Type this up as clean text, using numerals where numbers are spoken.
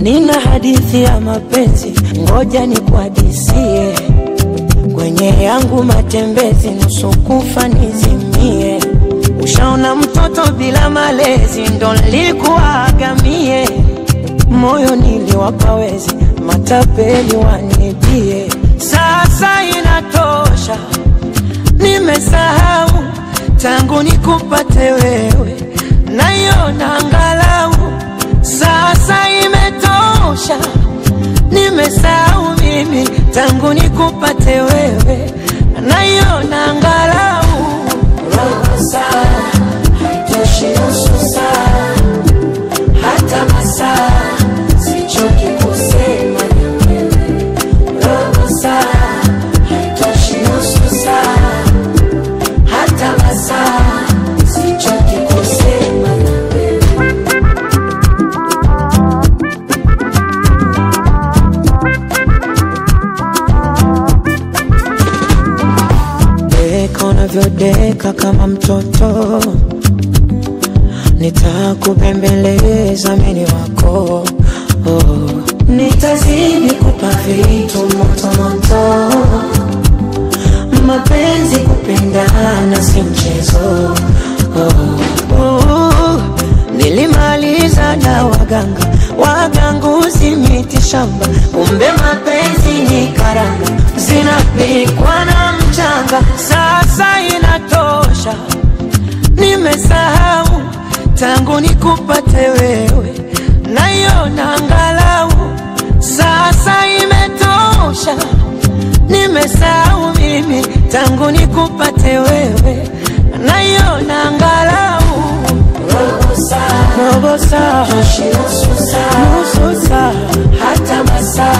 Nina hadithi ya mapenzi, ngoja nikuhadisie. Kwenye yangu matembezi, nusu kufa nizimie. Ushaona mtoto bila malezi, ndo nilikuaga mie. Moyo niliwapa wezi, matapeli wanibie. Sasa inatosha, nimesahau tangu nikupate wewe, naiona angalau. Sasa imetosha, nimesahau mimi tangu nikupate wewe, naiona angalau. Roho saa, haitoshi nusu saa, hata masaa, sichoki kusema na wewe. Roho saa, haitoshi nusu saa, hata masaa, sichoki kusema na wewe. Deka unavyodeka kama mtoto, nitakubembeleza mimi wako. Nitazidi kupa vitu moto moto, mapenzi kupendana si mchezo. Nilimaliza na waganguzi miti shamba, kumbe mapenzi ni karanga, zinapikwa na mchanga. Sasa inatosha, nimesahau tangu nikupate wewe, naiona angalau. Sasa imetosha, nimesahau mimi tangu nikupate wewe, naiona angalau. Robo saa, haitoshi nusu saa, hata masaa.